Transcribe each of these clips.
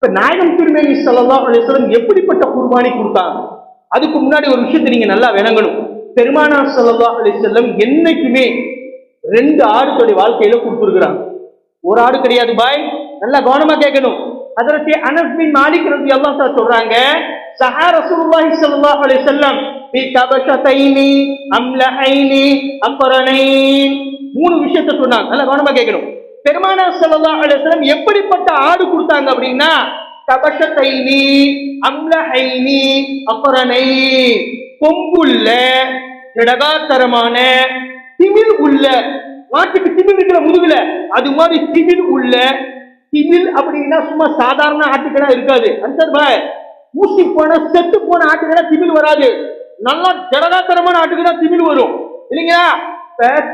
இப்ப நாயகம் திருமேனி ஸல்லல்லாஹு அலைஹி வஸல்லம் எப்படிப்பட்ட குர்பானி கொடுத்தாங்க? அதுக்கு முன்னாடி ஒரு விஷயத்தை நீங்க நல்லா விளங்கணும். பெருமானார் ஸல்லல்லாஹு அலைஹி வஸல்லம் என்னைக்குமே 2 ஆடுகளுடைய வாழ்க்கையில கொடுத்துருக்கிறாங்க. ஒரு ஆடு கிடையாது பாய், நல்லா கவனமா கேட்கணும். ஹஜ்ரத் அனஸ் பின் மாலிக் ரலியல்லாஹு தஆலா சொல்றாங்க, சஹா ரசூலுல்லாஹி ஸல்லல்லாஹு அலைஹி வஸல்லம் பி கபஷதைனி அம்லஹைனி அக்ரனைன். 3 விஷயத்தை சொன்னாங்க, நல்லா கவனமா கேட்கணும். பெருமானார் ஸல்லல்லாஹு அலைஹி வஸல்லம் எப்படிப்பட்ட ஆடு கொடுத்தாங்க அப்படின்னா, கபஷதைனி அம்லஹைனி அக்ரனைன், கொம்புள்ள திடகாத்தரமான திமில் உள்ள, மாட்டுக்கு திமில் இருக்கிற முதுகுல அது மாதிரி திமில் உள்ள. திமில் அப்படின்னா சும்மா சாதாரண ஆட்டுக்கடா இருக்காது. அன்சர் பாய், ஊசி போன செத்து போன ஆட்டுக்கடா திமில் வராது. நல்லா ஜடகாத்தரமான ஆட்டுக்கு தான் திமில் வரும் இல்லைங்களா?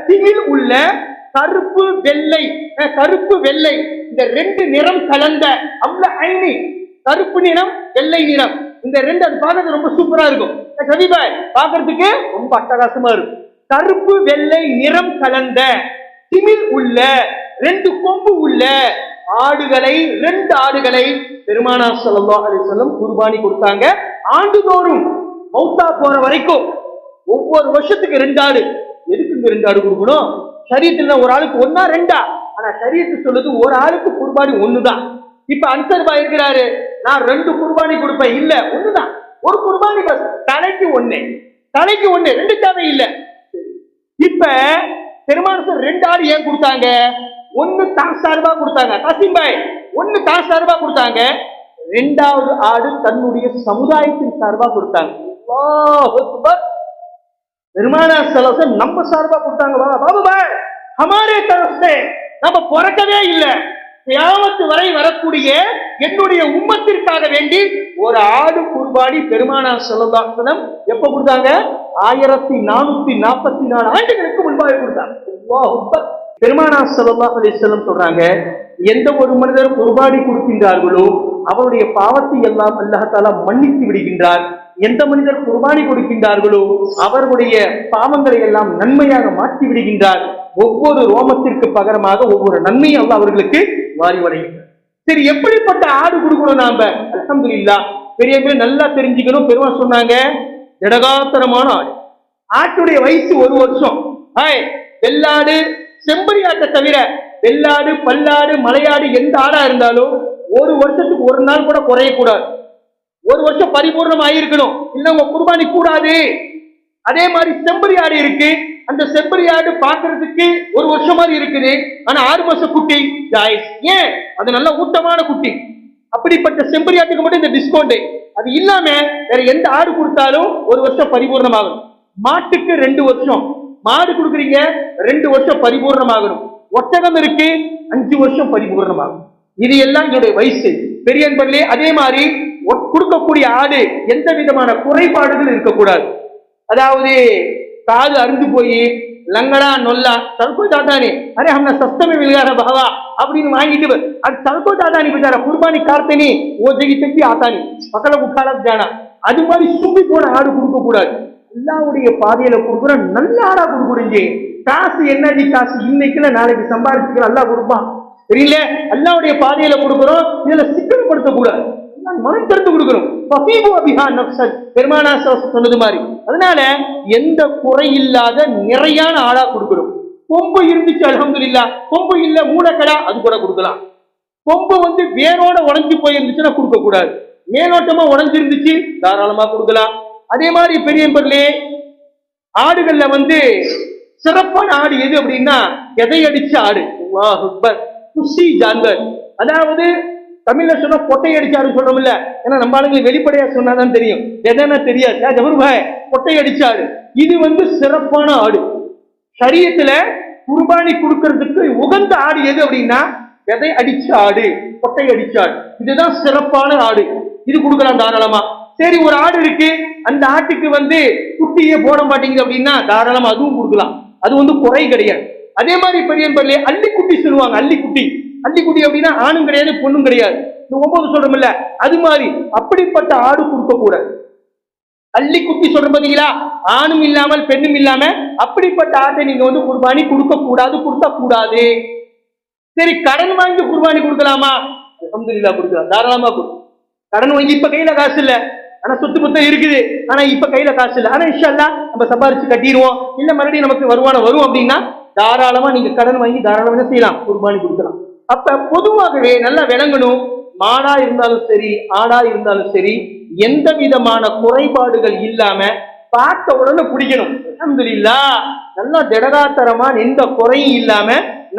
திமில் உள்ள கருப்பு வெள்ளை, கருப்பு வெள்ளை இந்த 2 நிறம் கலந்த அம்ல ஐனி, கருப்பு நிறம் வெள்ளை நிறம், இந்த 2 அது பார்க்கறது ரொம்ப சூப்பரா இருக்கும். சரி பாய், பார்க்கறதுக்கு ரொம்ப அட்டகாசமா இருக்கும். கருப்பு வெள்ளை நிறம் கலந்த திமில் உள்ள 2 கொம்பு உள்ள ஆடுகளை, 2 ஆடுகளை பெருமானார் ஸல்லல்லாஹு அலைஹி வஸல்லம் குர்பானி கொடுத்தாங்க. ஆண்டுதோறும் மௌத்தா போற வரைக்கும் ஒவ்வொரு வருஷத்துக்கு 2 ஆடு. எதுக்கு இந்த 2 ஆடு கொடுக்கணும்? ஷரியத்துல ஒரு ஆளுக்கு 1 2, ஆனா ஷரியத்து சொல்லுது ஒரு ஆளுக்கு குர்பானி 1 தான். இப்ப அன்சர் பாய் இருக்கிறாரு, நான் 2 குர்பானி கொடுப்பேன். இல்ல, 1 தான். ஒரு குர்பானி பஸ், தலைக்கு 1, தலைக்கு 1, 2 தேவை இல்ல. இப்ப பெருமானார் 2 ஆடு ஏன் கொடுத்தாங்க? 1 தான் சார்பா கொடுத்தாங்க. காசிம் பாய், 1 தான் சார்பா கொடுத்தாங்க. 2வது ஆடு தன்னுடைய சமுதாயத்தின் சார்பா கொடுத்தாங்க. அல்லாஹ் அக்பர். பெருமானார் ஸல்லல்லாஹு அலைஹி வஸல்லம் நம்ம சார்பா கொடுத்தாங்க. பாபு பாய், ஹமாரே தரஃப் से நம்ம பிறக்கவே இல்லை, கியாமத் வரை வரக்கூடிய என்னுடைய உம்மத்திற்காக வேண்டி ஒரு ஆடு குர்பானி பெருமானார் ஸல்லல்லாஹு அலைஹி வஸல்லம் எப்ப கொடுத்தாங்க? 1444 ஆண்டுகளுக்கு முன்பாக கொடுத்தாங்க. அல்லாஹ் அக்பர். பெருமானார் ஸல்லல்லாஹு அலைஹி வஸல்லம் சொல்றாங்க, எந்த ஒரு மனிதர் குர்பானி கொடுக்கின்றார்களோ அவருடைய பாவத்தை எல்லாம் அல்லாஹ் தஆலா மன்னித்து விடுகின்றார். எந்த மனிதர் குர்பானி கொடுக்கின்றார்களோ அவர்களுடைய பாவங்களை எல்லாம் நன்மையாக மாற்றி விடுகின்றார். ஒவ்வொரு ரோமத்திற்கு பகரமாக ஒவ்வொரு நன்மையை அல்லாஹ் அவர்களுக்கு வாரி வழங்குகிறார். சரி, எப்படிப்பட்ட ஆடு கொடுக்கணும் நாம? அல்ஹம்துலில்லாஹ், பெரிய பேர் நல்லா தெரிஞ்சுக்கணும். பெருமாள் சொன்னாங்க, ஜடகாத்தரமான ஆடு. ஆட்டுடைய வயசு 1 வருஷம். வெள்ளாடு, செம்பரி ஆட்டை தவிர வெள்ளாடு, பல்லாடு, மலையாடு எந்த ஆடா இருந்தாலும் 1 வருஷத்துக்கு 1 நாள் கூட குறையக்கூடாது. 1 வருஷம் பரிபூர்ணம் ஆயிருக்கணும், இல்ல உங்க குர்பானி கூடாது. அதே மாதிரி செம்பரி ஆடு இருக்கு, அந்த செம்பரி ஆடு பாக்குறதுக்கு 1 வருஷம் மாதிரி இருக்குது, ஆனா 6 மாசம் குட்டி. ஏன்? அது நல்ல ஊட்டமான குட்டி. அப்படிப்பட்ட செம்பரி ஆட்டுக்கு மட்டும் இந்த டிஸ்கவுண்ட். அது இல்லாம வேற எந்த ஆடு கொடுத்தாலும் 1 வருஷம் பரிபூர்ணமாகணும். மாட்டுக்கு 2 வருஷம், மாடு கொடுக்குறீங்க 2 வருஷம் பரிபூர்ணமாகணும். ஒட்டகம் இருக்கு, 5 வருஷம் பரிபூர்ணமாகும். இது எல்லாம் என்னுடைய வயசு பெரியன்பர்களே. அதே மாதிரி கொடுக்கக்கூடிய ஆடு எந்த விதமான குறைபாடுகள் இருக்கக்கூடாது. அதாவது காது அருந்து போய் லங்கடா நொல்லா சல்கோ தாத்தானி அரே ஹம்னா சஸ்தமே மில்கார பஹவா அப்படின்னு வாங்கிட்டு அது சல்கோ தாத்தானி बेचारा குர்பானி கார்த்தனி ஓ ஜகி தப்பி ஆத்தானி பக்கல முக்கால ஜானா, அது மாதிரி சும்பி போன ஆடு கொடுக்க கூடாது. அல்லாஹ்வுடைய பாதையில கொடுக்குற நல்ல ஆடா கொடுக்குறீங்க. காசு என்னடி காசு, இன்னைக்குல நாளைக்கு சம்பாதிச்சுக்கிற அல்லாஹ் கொடுப்பான், தெரியல. அல்லாஹ்வுடைய பாதையில கொடுக்குறோம், இதுல சிக்கனப்படுத்த கூடாது, மனக்கருத்து கொடுக்கணும். பெருமானார் சொன்னது மாதிரி. அதனால எந்த குறை இல்லாத நிறையான ஆடா கொடுக்கணும். கொம்பு இருந்துச்சு அல்ஹம்துலில்லாஹ், கொம்பு இல்ல மூலக்கடா, அது கூட கொடுக்கலாம். கொம்பு வேரோட உடைஞ்சு போயிருந்துச்சுன்னா கொடுக்க கூடாது. மேலோட்டமா உடைஞ்சிருந்துச்சு தாராளமா கொடுக்கலாம். அதே மாதிரி பெரியவர்களே, ஆடுகள்ல சிறப்பான ஆடு எது அப்படின்னா எதை அடிச்ச ஆடு. அல்லாஹ் அக்பர். குஷி ஜான்வர், அதாவது தமிழ்ல சொன்னா பொட்டை அடிச்சாரு சொல்றோம்ல, ஏன்னா நம்ம ஆளுங்களுக்கு வெளிப்படையா சொன்னாதான் தெரியும், எதனா தெரியாது. ஜபர்பாய் பொட்டை அடிச்சாரு, இது சிறப்பான ஆடு. ஷரியத்துல குர்பானி கொடுக்கறதுக்கு உகந்த ஆடு எது அப்படின்னா எதை அடிச்ச ஆடு, பொட்டை அடிச்ச ஆடு, இதுதான் சிறப்பான ஆடு. இது கொடுக்கலாம் தாராளமா. சரி, ஒரு ஆடு இருக்கு, அந்த ஆட்டுக்கு குட்டியே போட மாட்டேங்குது அப்படின்னா தாராளமா அதுவும் கொடுக்கலாம். அது குறை கிடையாது. அதே மாதிரி பெரிய அள்ளிக்குட்டி சொல்லுவாங்க. அள்ளிக்குட்டி அப்படின்னா ஆணும் கிடையாது பொண்ணும் கிடையாது. 9 சொல்றோம்ல, அது மாதிரி அப்படிப்பட்ட ஆடு கொடுக்க கூடாது. அள்ளிக்குட்டி சொல்ற பாத்தீங்களா, ஆணும் இல்லாமல் பெண்ணும் இல்லாம அப்படிப்பட்ட ஆட்டை நீங்க குர்பானி கொடுக்க கூடாது, கொடுக்க கூடாது. சரி, கடன் வாங்கி குர்பானி கொடுக்கலாமா? அல்ஹம்துலில்லாஹ் கொடுக்குறான், தாராளமா கொடு. கடன் வாங்கி இப்ப கையில காசு இல்ல, ஆனா சொத்து புத்தம் இருக்குது, ஆனா இப்ப கையில காசு இல்ல, ஆனா இன்ஷா அல்லாஹ் நம்ம சம்பாரிச்சு கட்டிடுவோம், இல்ல மறுபடியும் நமக்கு வருமானம் வரும் அப்படின்னா தாராளமா நீங்க கடன் வாங்கி தாராளமா என்ன செய்யலாம், குர்பானி கொடுக்கலாம். அப்ப பொதுவாகவே நல்லா விளங்கணும், மாடா இருந்தாலும் சரி ஆடா இருந்தாலும் சரி எந்த விதமான குறைபாடுகள் இல்லாம பார்த்த உடனே பிடிக்கணும். அல்ஹம்துலில்லாஹ் நல்லா திடகாத்தரமா எந்த குறையும் இல்லாம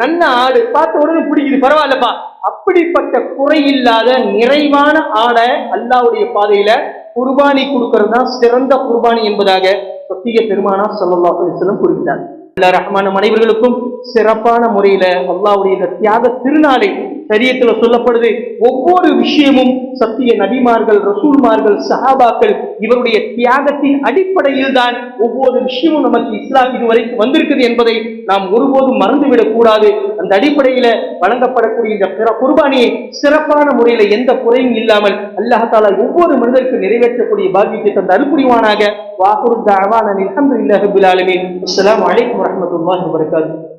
நல்ல ஆடு பார்த்த உடனே பிடிக்குது, பரவாயில்லப்பா, அப்படிப்பட்ட குறை இல்லாத நிறைவான ஆடை அல்லாஹ்வுடைய பாதையில குர்பானி கொடுக்கிறது தான் சிறந்த குர்பானி என்பதாக சத்திய பெருமானார் ஸல்லல்லாஹு அலைஹி வஸல்லம் குறிப்பிட்டார். எல்லா ரஹ்மான மனைவர்களுக்கும் சிறப்பான முறையில அல்லாஹ்வுடைய இந்த தியாக திருநாளை சரியத்துல சொல்லப்படுது. ஒவ்வொரு விஷயமும் சத்திய நபிமார்கள், ரசூல்மார்கள், சஹாபாக்கள் இவருடைய தியாகத்தின் அடிப்படையில் தான் ஒவ்வொரு விஷயமும் நமக்கு இஸ்லாம் இதுவரைக்கும் வந்திருக்குது என்பதை நாம் ஒருபோதும் மறந்துவிடக் கூடாது. அந்த அடிப்படையில வழங்கப்படக்கூடிய இந்த குர்பானியை சிறப்பான முறையில எந்த குறையும் இல்லாமல் அல்லாஹ் தஆலா ஒவ்வொரு மனிதருக்கு நிறைவேற்றக்கூடிய பாக்கியத்தை தந்த அருள்புரிவானாக. வாஹிரு தஅவானா அல்ஹம்துலில்லாஹி ரப்பில் ஆலமீன். அஸ்ஸலாமு அலைக்கும் வரஹ்மத்துல்லாஹி வபரகாத்துஹு.